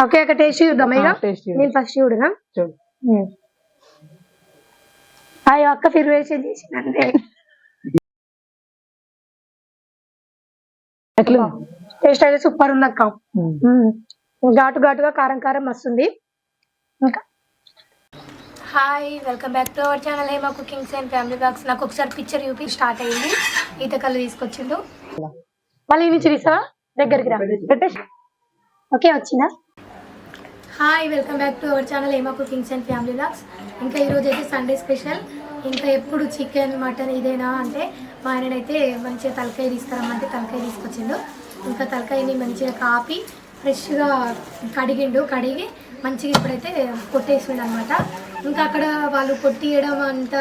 Okay ఒక taste చూద్దాం ఇక టేస్ట్ నేను ఫస్ట్ చూడనా చూడు. అయ్యో అక్క ఫిర్వేషన్ చేసింది అంతే ఎట్లా టేస్ట్ అయితే సూపర్ ఉంది అక్క ఘాటు ఘాటుగా కారం కారం వస్తుంది ఇంకా hi welcome back to our channel Hema cookings and family blogs. నాకు ఒకసారి పిక్చర్ చూపి స్టార్ట్ అయింది. ఈత కళ్ళు తీసుకొచ్చిండు మళ్ళీ నుంచి తీసావా దగ్గరికి రా ఓకే వచ్చిందా. Hi welcome back to our channel Hema cookings and family blogs. ఇంకా ఈరోజు అయితే సండే స్పెషల్. ఇంకా ఎప్పుడు చికెన్ మటన్ ఇదేనా అంటే మా ఆయననైతే మంచిగా తలకాయ తీసుకురమ్మంటే తలకాయ తీసుకొచ్చిండు. ఇంకా తలకాయని మంచిగా కాపి ఫ్రెష్గా కడిగి మంచిగా ఇప్పుడైతే కొట్టేసిండు అనమాట. ఇంకా అక్కడ వాళ్ళు కొట్టియడం అంత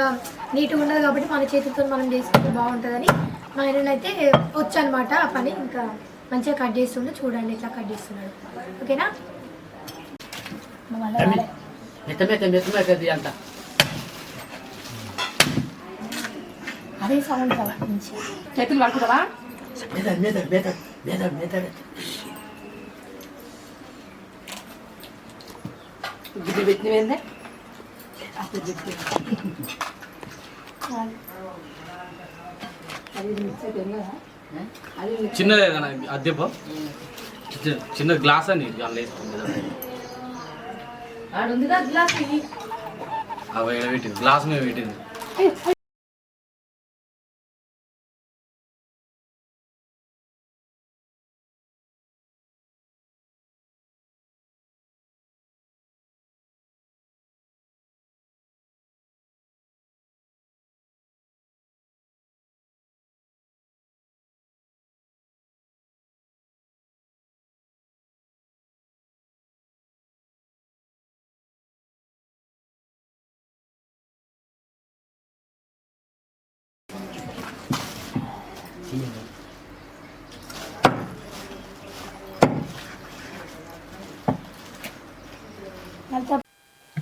నీట్గా ఉండదు కాబట్టి మన చేతితో మనం చేసుకుంటే బాగుంటుందని మా ఆయననైతే వచ్చనమాట ఆ పని. ఇంకా మంచిగా కట్ చేస్తుండే చూడండి ఎట్లా కట్ చేస్తున్నాడు. ఓకేనా అదే సౌండ్ కదా చేతులు పడుకుంటావా గుడ్డు పెట్టినవేందే చిన్నదే కదా అద్దెపో చిన్న గ్లాస్ అని అవి పెట్టింది గ్లాస్ మీద పెట్టింది.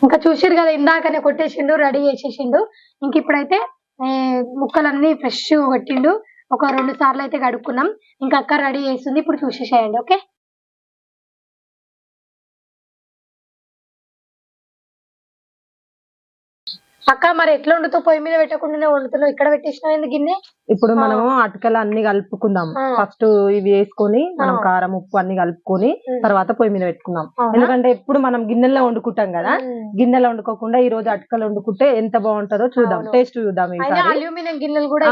ఇంకా చూసిరు కదా ఇందాకనే కొట్టేసిండు రెడీ చేసేసిండు. ఇంక ఇప్పుడైతే ముక్కలన్నీ ఫ్రెష్ కొట్టిండు. ఒక 2 సార్లు అయితే కడుక్కున్నాం. ఇంకా అక్క రెడీ చేస్తుంది ఇప్పుడు చూసేసేయండి. ఓకే అక్క మరి ఎట్లా వండుతావు? పొయ్యి మీద పెట్టకుండానే వండుతున్నావు. ఇక్కడ పెట్టేసినావు ఎందుకు గిన్నె? ఇప్పుడు మనము అటుకలు అన్ని కలుపుకుందాం. ఫస్ట్ ఇవి వేసుకొని మనం కారం ఉప్పు అన్ని కలుపుకొని తర్వాత పొయ్యి మీద పెట్టుకుందాం. ఎందుకంటే ఎప్పుడు మనం గిన్నెలో వండుకుంటాం కదా, గిన్నెలో వండుకోకుండా ఈ రోజు అటుకలు వండుకుంటే ఎంత బాగుంటుందో చూద్దాం, టేస్ట్ చూద్దాం. అల్యూమినియం గిన్నెలు కూడా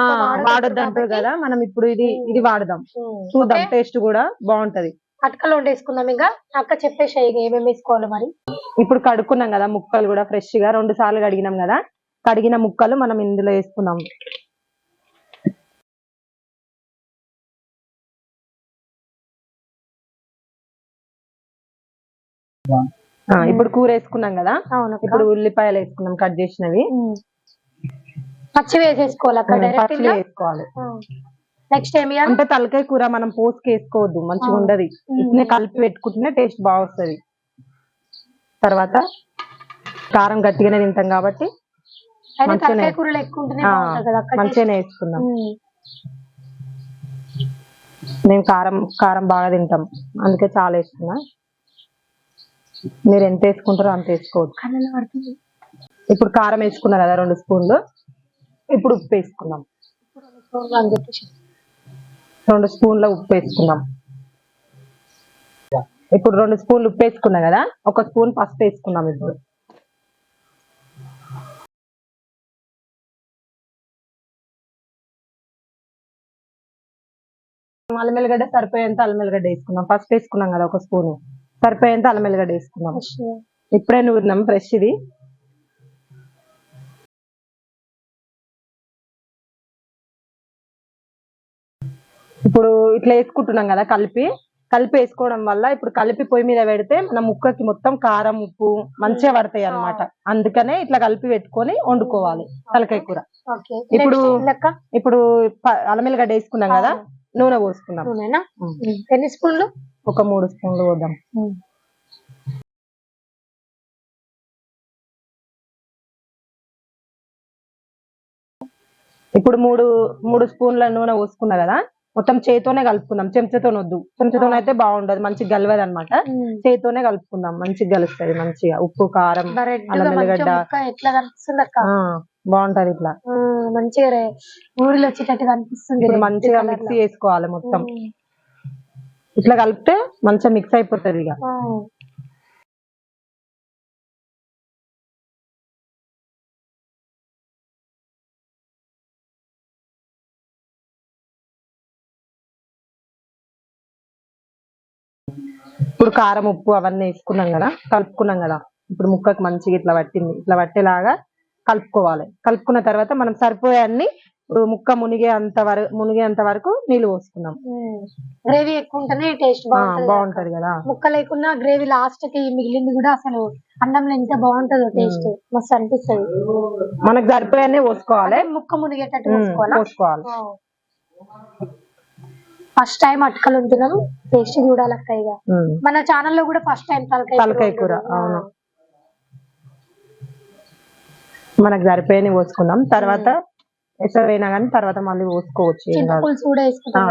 వాడొద్దు అంటారు కదా, మనం ఇప్పుడు ఇది వాడదాం, చూద్దాం, టేస్ట్ కూడా బాగుంటది. అటుకలు వండేసుకుందాం. ఇంకా అక్క చెప్పేసి ఏమేమి వేసుకోవాలి మరి. ఇప్పుడు కడుక్కున్నాం కదా ముక్కలు కూడా ఫ్రెష్ గా 2 సార్లు కడిగినాం కదా, కడిగిన ముక్కలు మనం ఇందులో వేసుకున్నాం. ఇప్పుడు కూర వేసుకున్నాం కదా, ఇప్పుడు ఉల్లిపాయలు వేసుకున్నాం కట్ చేసినవి. పచ్చి వేసేసుకోవాలి అక్కడ పచ్చి వేసుకోవాలి. నెక్స్ట్ ఏమి అంటే తలకాయ కూర మనం పోసుకు వేసుకోవద్దు, మంచిగా ఉండదు. ఇట్నే కలిపి పెట్టుకుంటేనే టేస్ట్ బాగా వస్తుంది. తర్వాత కారం గట్టిగానే తింటాం కాబట్టి మంచిగానే వేసుకుందాం. మేము కారం బాగా తింటాం అందుకే చాలా వేసుకున్నా. మీరు ఎంత వేసుకుంటారో అంత వేసుకోవచ్చు. ఇప్పుడు కారం వేసుకున్నారు కదా 2 స్పూన్లు. ఇప్పుడు ఉప్పు వేసుకుందాం. 2 స్పూన్ల ఉప్పు వేసుకుందాం. ఇప్పుడు 2 స్పూన్లు ఉప్పు వేసుకున్నాం కదా, 1 స్పూన్ పసుపు వేసుకున్నాం. ఇప్పుడు అల్లం ఎల్లిగడ్డ సరిపోయేంత అల్లం ఎల్లిగడ్డ వేసుకున్నాం. పసుపు వేసుకున్నాం కదా 1 స్పూన్, సరిపోయేంత అల్లం ఎల్లిగడ్డ వేసుకున్నాం. ఇప్పుడే నూరినాం ఫ్రెష్ ఇది. ఇప్పుడు ఇట్లా వేసుకుంటున్నాం కదా కలిపి వేసుకోవడం వల్ల ఇప్పుడు కలిపి పొయ్యి మీద పెడితే మన ముక్కకి మొత్తం కారం ఉప్పు మంచిగా పడతాయి అన్నమాట. అందుకనే ఇట్లా కలిపి పెట్టుకొని వండుకోవాలి తలకాయ కూర. ఇప్పుడు అల్లం ఎల్లిగడ్డ వేసుకున్నాం కదా, నూనె పోసుకున్నాం. ఎన్ని స్పూన్లు? ఒక 3 స్పూన్లు పోద్దాం. ఇప్పుడు 3 స్పూన్ల నూనె పోసుకున్నా కదా, మొత్తం చేతితోనే కలుపుకుందాం, చెంచాతో వద్దు. చెంచాతో అయితే బాగుండదు, మంచిగా గలవదు అనమాట. చేతితోనే కలుపుకుందాం, మంచిగా గలుస్తుంది. మంచిగా ఉప్పు, కారం, అల్లం వెల్లిగడ్డ ఎట్లా కనిపిస్తుంది అక్క? బాగుంటది ఇట్లా మంచిగా ఊరిలో వచ్చేటట్టు కనిపిస్తుంది. ఇప్పుడు మంచిగా మిక్సీ చేసుకోవాలి మొత్తం. ఇట్లా కలిపితే మంచిగా మిక్స్ అయిపోతుంది ఇక. ఇప్పుడు కారం, ఉప్పు అవన్నీ వేసుకున్నాం కదా, కలుపుకున్నాం కదా. ఇప్పుడు ముక్కకు మంచిగా ఇట్లా పట్టింది, ఇట్లా పట్టేలాగా కలుపుకోవాలి. కలుపుకున్న తర్వాత మనం సరిపోయే అన్ని ముక్క మునిగేంత వరకు నీళ్లు పోసుకున్నాం. గ్రేవీ ఎక్కువ ఉంటేనే టేస్ట్ బాగుంటది కదా. ముక్క లేకున్నా గ్రేవీ లాస్ట్ కి మిగిలింది కూడా అసలు అన్నంలో ఎంత బాగుంటుందో టేస్ట్ మస్తు అనిపిస్తుంది. మనకు సరిపోయే పోసుకోవాలి, ముక్క మునిగేటట్టు పోసుకోవాలి. ఫస్ట్ టైం అటుకలు ఉంటున్నాం, టేస్ట్ చూడాలక్క. ఇక మన ఛానల్లో కూడా ఫస్ట్ టైం తలకాయ కూర. అవును, మనకు సరిపోయని పోసుకున్నాం. తర్వాత ఎసరైనా కానీ తర్వాత మళ్ళీ పోసుకోవచ్చు, పులుసు కూడా వేసుకుంటాం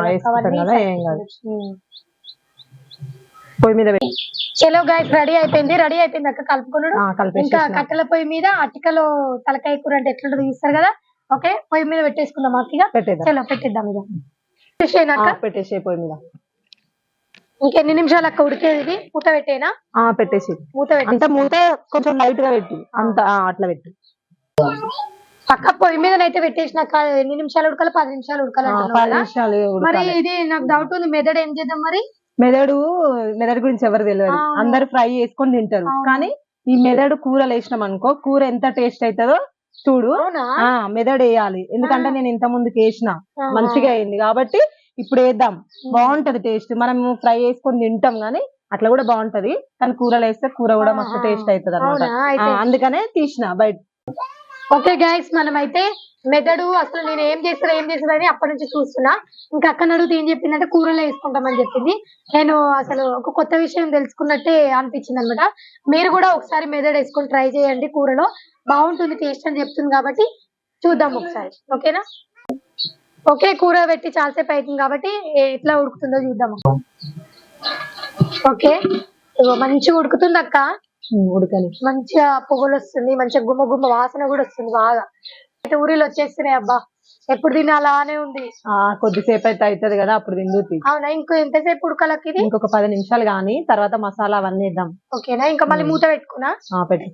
కదా, ఏం కాదు. పొయ్యి మీద చలో గైస్ రెడీ అయిపోయింది అక్క కలుపుకున్నాడు. ఇంకా కట్టెల పొయ్యి మీద అటికలో తలకాయ కూర అంటే ఎట్లా తీస్తారు కదా. ఓకే, పొయ్యి మీద పెట్టేసుకుందాం అక్క. చలో పెట్టేద్దాం ఇక. పెట్టేసే పొయ్యి మీద. ఇంకెన్ని నిమిషాలు అక్క ఉడికేది? మూత పెట్టేనా? పెట్టేసి మూత పెట్టి, అంటే మూత కొంచెం లైట్ గా పెట్టి అంత అట్లా పెట్టి పక్క పొయ్యి మీద అయితే పెట్టేసినాక ఎన్ని నిమిషాలు ఉడకాలి? 10 నిమిషాలు ఉడకాలి. 10 నిమిషాలు. మరి ఇది నాకు డౌట్ ఉంది, మెదడు ఏం చేద్దాం మరి? మెదడు గురించి ఎవరు తెలియదు, అందరు ఫ్రై చేసుకొని తింటారు. కానీ ఈ మెదడు కూరలు వేసినాం అనుకో, కూర ఎంత టేస్ట్ అవుతుందో చూడు. మెదడు వేయాలి, ఎందుకంటే నేను ఇంత ముందుకు వేసిన మంచిగా అయింది కాబట్టి ఇప్పుడు వేద్దాం. బాగుంటది టేస్ట్. మనం ఫ్రై చేసుకొని తింటాం గానీ అట్లా కూడా బాగుంటది, కానీ కూరలు వేస్తే కూర కూడా మస్తు టేస్ట్ అవుతుంది అనమాట. అందుకనే తీసిన బయట. ఓకే గైస్, మనమైతే మెదడు అసలు నేను ఏం చేస్తానని అప్పటి నుంచి చూస్తున్నా. ఇంకా అక్కడ అడిగితే ఏం చెప్పిందంటే కూరలో వేసుకుంటామని చెప్పింది. నేను అసలు ఒక కొత్త విషయం తెలుసుకున్నట్టే అనిపించింది అనమాట. మీరు కూడా ఒకసారి మెదడు వేసుకొని ట్రై చేయండి, కూరలో బాగుంటుంది టేస్ట్ అని చెప్తుంది కాబట్టి చూద్దాం ఒకసారి. ఓకేనా? ఓకే, కూర పెట్టి చాలాసేపు అవుతుంది కాబట్టి ఎట్లా ఉడుకుతుందో చూద్దాం. ఓకే, మంచిగా ఉడుకుతుంది అక్క. ఉడకని మంచిగా పొగలు వస్తుంది, మంచిగా గుమ్మ గుమ్మ వాసన కూడా వస్తుంది బాగా. అయితే ఊరిలో వచ్చేస్తున్నాయి. అబ్బా, ఎప్పుడు తినాలానే ఉంది. కొద్దిసేపు అయితే అవుతుంది కదా, అప్పుడు తిందుతుంది. అవునా? ఇంకో ఎంతసేపు ఉడకాలకి? ఇంకొక 10 నిమిషాలు గానీ తర్వాత మసాలా అవన్నీ వేద్దాం. ఓకేనా? ఇంకా మళ్ళీ మూత పెట్టుకున్నా పెట్టి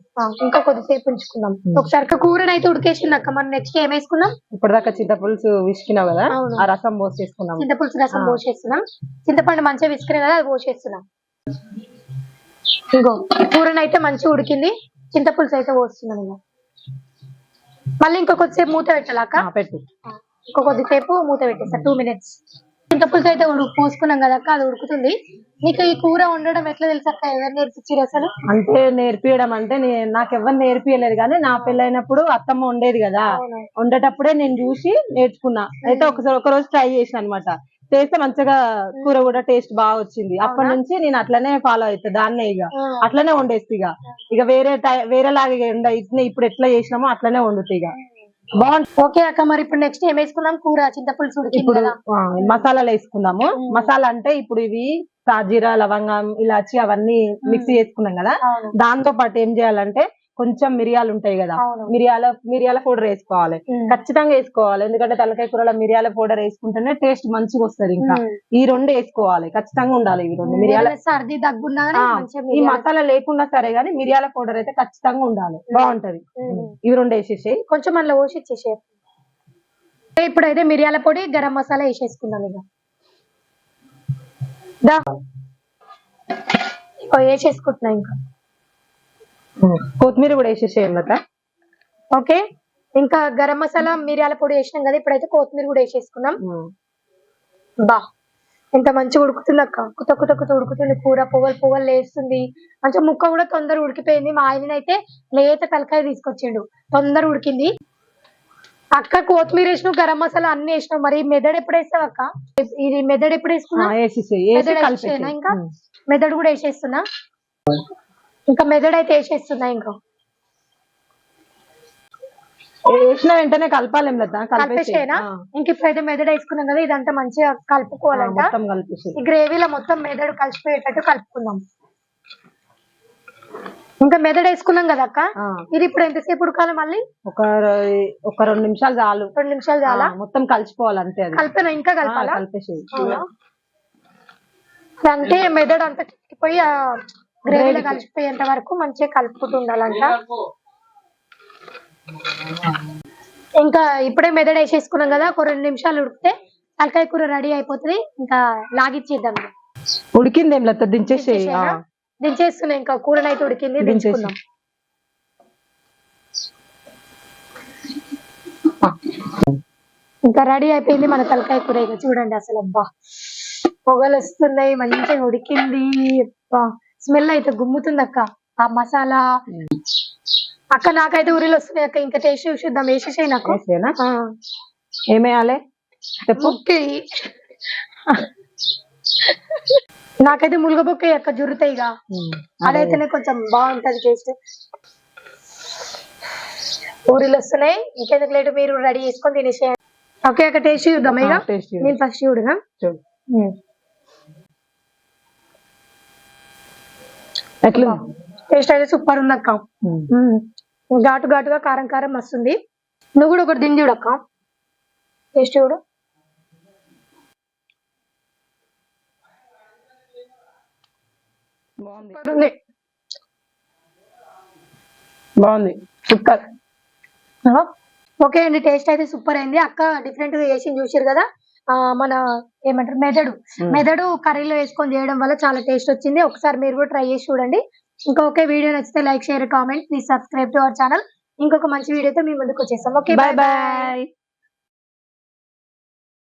ఇంకా కొద్దిసేపు ఉంచుకుందాం. ఒకసారి కూరని అయితే ఉడికేసింది అక్క. మనం నెక్స్ట్ ఏం వేసుకున్నాం? ఇప్పటిదాకా చింతపులుసు విసికినావు కదా, ఆ రసం పోసేసుకున్నాం. చింతపులుసు రసం పోసేస్తున్నాం. చింతపండు మంచిగా విసికినా కదా, అది పోసేస్తున్నాం. ఇంకో కూరని అయితే మంచిగా ఉడికింది, చింతపులుసు అయితే పోస్తున్నాం. ఇక మళ్ళీ ఇంకో కొద్దిసేపు మూత పెట్టాలక్క. పెట్టు, ఇంకో కొద్దిసేపు మూత పెట్టేస్తా, 2 minutes. చింతపులుసు అయితే పోసుకున్నాం కదా అక్క, అది ఉడుకుతుంది. నీకు ఈ కూర వండడం ఎట్లా తెలుసు అక్క? ఎవరు నేర్పించారు అసలు? అంటే నేర్పియడం అంటే నాకు ఎవరు నేర్పియలేదు, కానీ నా పెళ్ళైనప్పుడు అత్తమ్మ ఉండేది కదా, వండేటప్పుడే నేను చూసి నేర్చుకున్నా. అయితే ఒక రోజు ట్రై చేసిన అనమాట. చేస్తే మంచిగా కూర కూడా టేస్ట్ బాగా వచ్చింది. అప్పటి నుంచి నేను అట్లనే ఫాలో అవుతా దాన్నే. ఇక అట్లనే వండేస్తా. ఇక వేరేలాగా ఇప్పుడు ఎట్లా చేసినామో అట్లనే వండుతా. ఇక బాగుంటుంది. ఓకే అక్క, మరి ఇప్పుడు నెక్స్ట్ ఏం వేసుకుందాం? కూర చింతపులుసు ఉడికింది. ఇప్పుడు మసాలాలు వేసుకుందాము. మసాలా అంటే ఇప్పుడు ఇవి సాజీరా, లవంగం, ఇలాచి అవన్నీ మిక్సీ చేసుకున్నాం కదా, దాంతో పాటు ఏం చేయాలంటే కొంచెం మిరియాలు ఉంటాయి కదా, మిరియాల పౌడర్ వేసుకోవాలి. ఖచ్చితంగా వేసుకోవాలి, ఎందుకంటే తలకాయ కూరలో మిరియాల పౌడర్ వేసుకుంటేనే టేస్ట్ మంచిగా వస్తుంది. ఇంకా ఈ 2 వేసుకోవాలి, ఖచ్చితంగా ఉండాలి ఇవి 2. మిరియాల సర్ది దగ్గున్నా ఈ మసాలా లేకుండా సరే గానీ మిరియాల పౌడర్ అయితే ఖచ్చితంగా ఉండాలి, బాగుంటది. ఇవి 2 వేసేసి కొంచెం అందులో పోసి ఇచ్చేసే. ఇప్పుడైతే మిరియాల పొడి, గరం మసాలా వేసేసుకుందాం. ఇక వేసేసుకుంటున్నా. ఇంకా కొత్తిమీర కూడా వేసేసేయండి. ఓకే, ఇంకా గరం మసాలా, మిరియాల పొడి వేసినాం కదా, ఇప్పుడైతే కొత్తిమీర కూడా వేసేసుకున్నాం. బా, ఎంత మంచిగా ఉడుకుతుంది అక్క, కుత ఉడుకుతుంది కూర. పొగలు లేస్తుంది మంచిగా. ముక్క కూడా తొందర ఉడికిపోయింది. మా ఆయన అయితే లేత తలకాయ తీసుకొచ్చిండు, తొందర ఉడికింది. అక్క కొత్తిమీర వేసినావు, గరం మసాలా అన్ని వేసినావు, మరి మెదడు ఎప్పుడు వేస్తావు అక్క? ఇది మెదడు ఎప్పుడు వేసుకున్నా? ఇంకా మెదడు కూడా వేసేస్తున్నా. ఇంకా మెదడు అయితే వేసేస్తున్నా. ఇంకా వేసిన వెంటనే కలపాలేం లేదా కలిపేసేనా ఇంక ఇప్పుడైతే మెదడు వేసుకున్నాం కదా ఇదంతా మంచిగా కలుపుకోవాలంట మొత్తం కలిపేసి ఈ గ్రేవీలో మొత్తం మెదడు కలిసిపోయేటట్టు కలుపుకుందాం ఇంకా మెదడు వేసుకున్నాం కదా అక్క ఇది ఇప్పుడు ఎంతసేపు ఉడకాలి మళ్ళీ ఒక 2 నిమిషాలు చాలు 2 నిమిషాలు చాలా మొత్తం కలిసిపోవాలి అంతే అది కలిపిన ఇంకా కలపాలా కలిపేసి అంటే మెదడు అంతా చిక్కిపోయి ఆ గ్రేవీలో కలిసిపోయేంత వరకు మంచిగా కలుపుకుంటూ ఉండాలంట ఇంకా ఇప్పుడే మెదడు వేసేసుకున్నాం కదా ఒక 2 నిమిషాలు ఉడికితే తలకాయ కూర రెడీ అయిపోతుంది ఇంకా లాగిచ్చేద్దాం ఉడికింది ఏం లేదు దించేసి దించేస్తున్నాయి ఇంకా కూరనైతే ఉడికింది దించుకుందాం ఇంకా రెడీ అయిపోయింది మన తలకాయ కూర ఇక చూడండి అసలు అబ్బా పొగలు వస్తున్నాయి మంచిగా ఉడికింది స్మెల్ అయితే గుమ్ముతుంది అక్క ఆ మసాలా అక్క నాకైతే ఊరిలో వస్తున్నాయి అక్క ఇంకా టేస్ట్ చూద్దాం వేసేసాయి నాకు ఏమేయాలి బొక్కి నాకైతే ములుగబొక్క అక్క జురుతాయి ఇక అదైతేనే కొంచెం బాగుంటది టేస్ట్ ఊరిలో వస్తున్నాయి ఇంకెందుకు లేటు మీరు రెడీ చేసుకొని తినేసేయండి ఓకే అక్క టేస్ట్ చూద్దాం ఇక నేను ఫస్ట్ చూడగా ఎట్లా టేస్ట్ అయితే సూపర్ ఉంది అక్క ఘాటు ఘాటుగా కారం కారం వస్తుంది నువ్వు కూడా ఒకటి తిని చూడక్క టేస్ట్ చూడు బాగుంది సూపర్ ఓకే అండి టేస్ట్ అయితే సూపర్ అయింది అక్క డిఫరెంట్ గా వేసి చూసారు కదా మన ఏమంటారు మెదడు కర్రీలో వేసుకొని చేయడం వల్ల చాలా టేస్ట్ వచ్చింది ఒకసారి మీరు కూడా ట్రై చేసి చూడండి ఇంకా ఓకే వీడియో నచ్చితే like share comment please subscribe to our channel ఇంకొక మంచి వీడియోతో మీ ముందుకు వచ్చేస్తాం ఓకే బాయ్ బాయ్